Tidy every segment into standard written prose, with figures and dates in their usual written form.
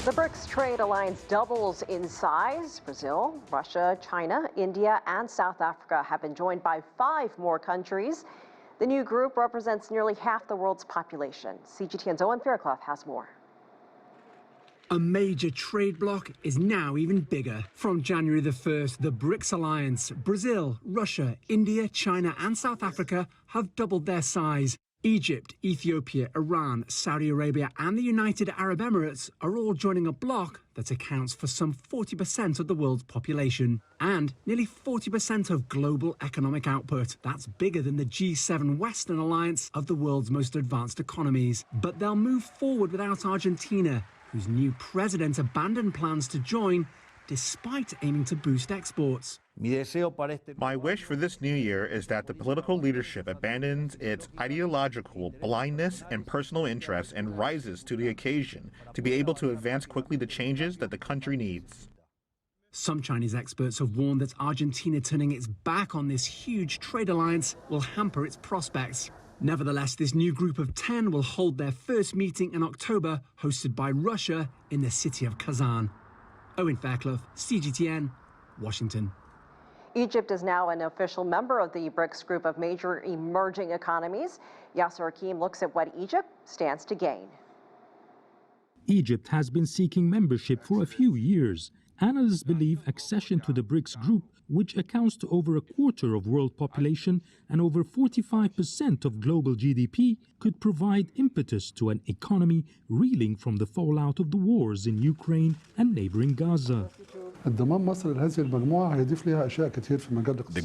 The BRICS trade alliance doubles in size. Brazil, Russia, China, India, and South Africa have been joined by 5 more countries. The new group represents nearly half the world's population. CGTN's Owen Fairclough has more. A major trade bloc is now even bigger. From January the 1st, the BRICS alliance, Brazil, Russia, India, China, and South Africa have doubled their size. Egypt, Ethiopia, Iran, Saudi Arabia, and the United Arab Emirates are all joining a bloc that accounts for some 40% of the world's population and nearly 40% of global economic output. That's bigger than the G7 Western alliance of the world's most advanced economies. But they'll move forward without Argentina, whose new president abandoned plans to join despite aiming to boost exports. My wish for this new year is that the political leadership abandons its ideological blindness and personal interests and rises to the occasion to be able to advance quickly the changes that the country needs. Some Chinese experts have warned that Argentina turning its back on this huge trade alliance will hamper its prospects. Nevertheless, this new group of 10 will hold their first meeting in October, hosted by Russia in the city of Kazan. Owen Fairclough, CGTN, Washington. Egypt is now an official member of the BRICS group of major emerging economies. Yasser Hakim looks at what Egypt stands to gain. Egypt has been seeking membership for a few years. Analysts believe accession to the BRICS group, which accounts to over a quarter of world population and over 45% of global GDP, could provide impetus to an economy reeling from the fallout of the wars in Ukraine and neighboring Gaza. The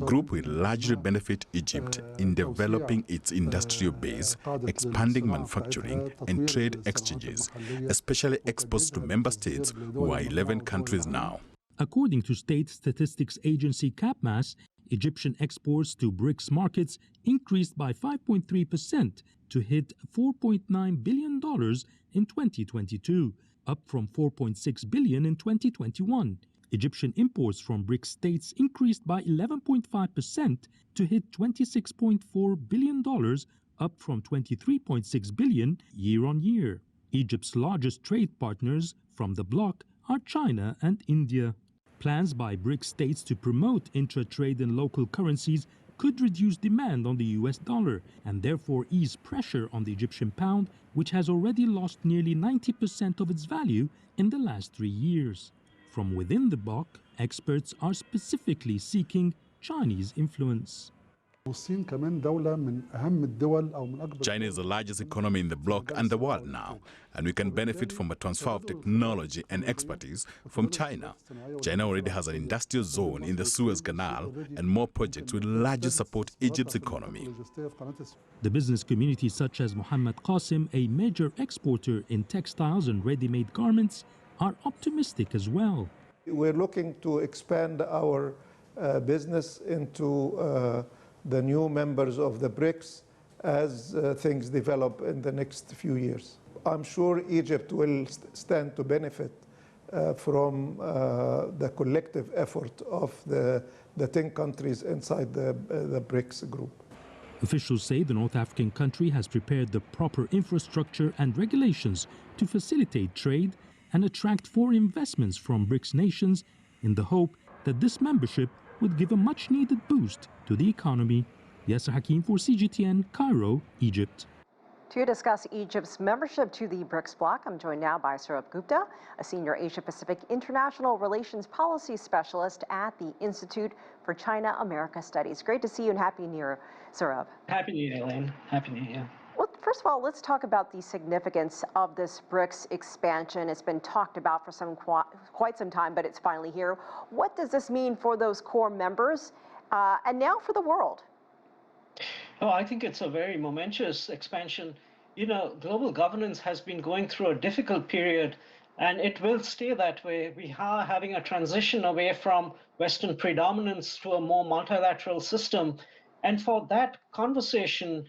group will largely benefit Egypt in developing its industrial base, expanding manufacturing and trade exchanges, especially exports to member states, who are 11 countries now. According to state statistics agency CAPMAS, Egyptian exports to BRICS markets increased by 5.3% to hit $4.9 billion in 2022, up from $4.6 billion in 2021. Egyptian imports from BRICS states increased by 11.5% to hit $26.4 billion, up from $23.6 billion year on year. Egypt's largest trade partners from the bloc are China and India. Plans by BRICS states to promote intra-trade in local currencies could reduce demand on the US dollar and therefore ease pressure on the Egyptian pound, which has already lost nearly 90% of its value in the last 3 years. From within the bloc, experts are specifically seeking Chinese influence. China is the largest economy in the bloc and the world now, and we can benefit from a transfer of technology and expertise from China. China already has an industrial zone in the Suez Canal, and more projects will largely support Egypt's economy. The business community, such as Mohammed Qasim, a major exporter in textiles and ready-made garments, are optimistic as well. We're looking to expand our business into the new members of the BRICS as things develop in the next few years. I'm sure Egypt will stand to benefit from the collective effort of the 10 countries inside the BRICS group. Officials say the North African country has prepared the proper infrastructure and regulations to facilitate trade and attract foreign investments from BRICS nations in the hope that this membership would give a much-needed boost to the economy. Yasser Hakim for CGTN, Cairo, Egypt. To discuss Egypt's membership to the BRICS bloc, I'm joined now by Sourabh Gupta, a senior Asia-Pacific International Relations Policy Specialist at the Institute for China-America Studies. Great to see you and Happy New Year, Sourabh. Happy New Year, Elaine. Happy New Year. Well, first of all, let's talk about the significance of this BRICS expansion. It's been talked about for quite some time, but it's finally here. What does this mean for those core members and now for the world? Oh, I think it's a very momentous expansion. You know, global governance has been going through a difficult period, and it will stay that way. We are having a transition away from Western predominance to a more multilateral system. And for that conversation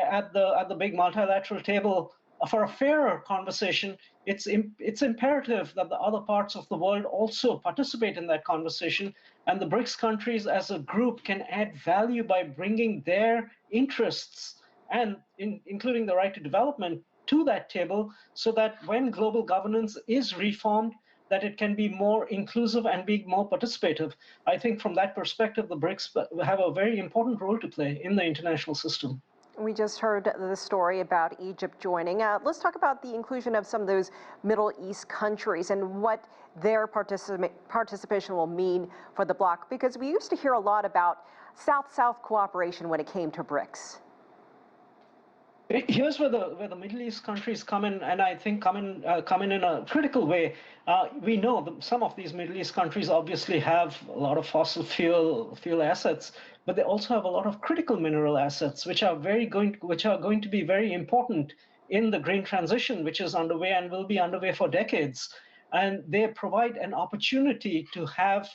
at the big multilateral table, for a fairer conversation, it's imperative that the other parts of the world also participate in that conversation, and the BRICS countries as a group can add value by bringing their interests and including the right to development to that table so that when global governance is reformed, that it can be more inclusive and be more participative. I think from that perspective, the BRICS have a very important role to play in the international system. We just heard the story about Egypt joining. Let's talk about the inclusion of some of those Middle East countries and what their participation will mean for the bloc, because we used to hear a lot about South-South cooperation when it came to BRICS. Here's where the Middle East countries come in, and I think come in a critical way. We know that some of these Middle East countries obviously have a lot of fossil fuel assets, but they also have a lot of critical mineral assets, which are going to be very important in the green transition, which is underway and will be underway for decades. And they provide an opportunity to have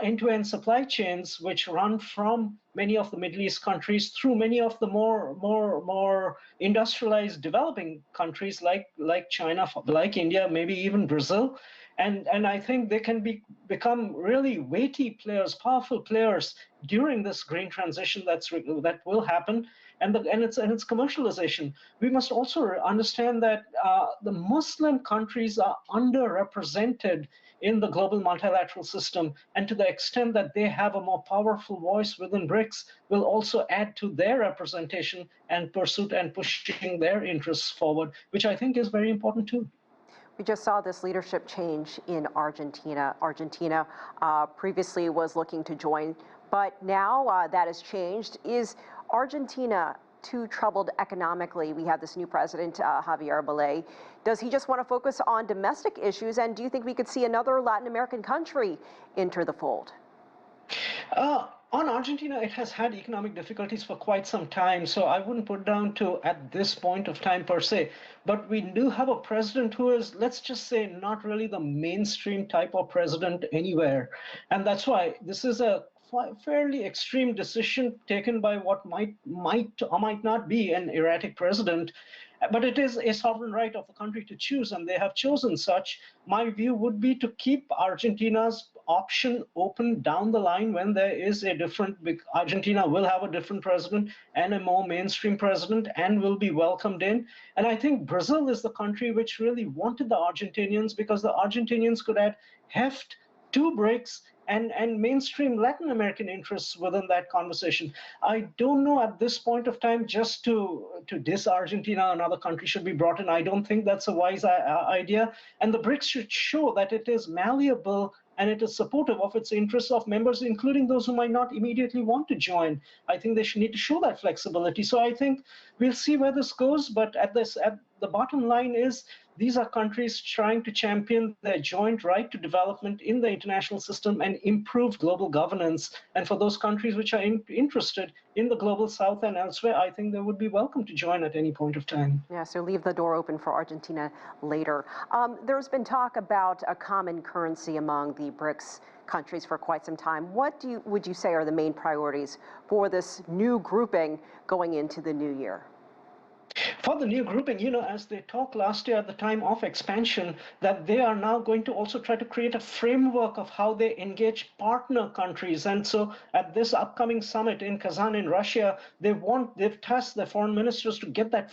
end-to-end supply chains which run from many of the Middle East countries through many of the more industrialized developing countries like China, like India, maybe even Brazil. And I think they can become really weighty players, powerful players during this green transition that will happen, and its commercialization. We must also understand that the Muslim countries are underrepresented in the global multilateral system, and to the extent that they have a more powerful voice within BRICS will also add to their representation and pursuit and pushing their interests forward, which I think is very important too. We just saw this leadership change in Argentina. Argentina previously was looking to join, but now that has changed. Is Argentina too troubled economically? We have this new president, Javier Milei. Does he just want to focus on domestic issues? And do you think we could see another Latin American country enter the fold? On Argentina, it has had economic difficulties for quite some time, so I wouldn't put down to at this point of time per se. But we do have a president who is, let's just say, not really the mainstream type of president anywhere. And that's why this is a fairly extreme decision taken by what might or might not be an erratic president. But it is a sovereign right of the country to choose, and they have chosen such. My view would be to keep Argentina's option open down the line when there is a different, Argentina will have a different president and a more mainstream president and will be welcomed in. And I think Brazil is the country which really wanted the Argentinians, because the Argentinians could add heft to BRICS and mainstream Latin American interests within that conversation. I don't know at this point of time just to diss Argentina, another country should be brought in. I don't think that's a wise idea. And the BRICS should show that it is malleable and it is supportive of its interests of members, including those who might not immediately want to join. I think they should need to show that flexibility. So I think we'll see where this goes, but at the bottom line is these are countries trying to champion their joint right to development in the international system and improve global governance. And for those countries which are interested in the global south and elsewhere, I think they would be welcome to join at any point of time. Yeah, so leave the door open for Argentina later. There's been talk about a common currency among the BRICS countries for quite some time. What would you say are the main priorities for this new grouping going into the new year? For the new grouping, as they talked last year at the time of expansion, that they are now going to also try to create a framework of how they engage partner countries. And so at this upcoming summit in Kazan in Russia, they've tasked their foreign ministers to get that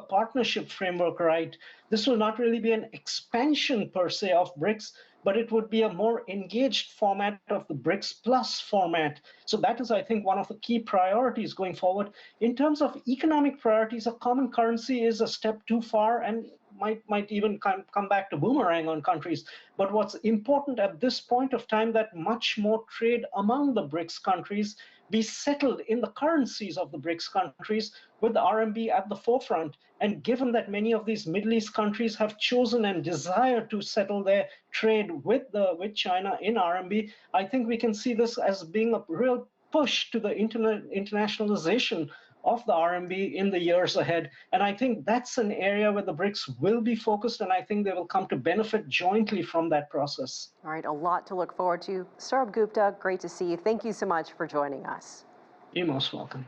partnership framework right. This will not really be an expansion per se of BRICS, but it would be a more engaged format of the BRICS Plus format. So that is, I think, one of the key priorities going forward. In terms of economic priorities, a common currency is a step too far and might even come back to boomerang on countries. But what's important at this point of time, that much more trade among the BRICS countries be settled in the currencies of the BRICS countries, with the RMB at the forefront. And given that many of these Middle East countries have chosen and desire to settle their trade with China in RMB, I think we can see this as being a real push to the internationalization of the RMB in the years ahead. And I think that's an area where the BRICS will be focused, and I think they will come to benefit jointly from that process. All right, a lot to look forward to. Sourabh Gupta, great to see you. Thank you so much for joining us. You're most welcome.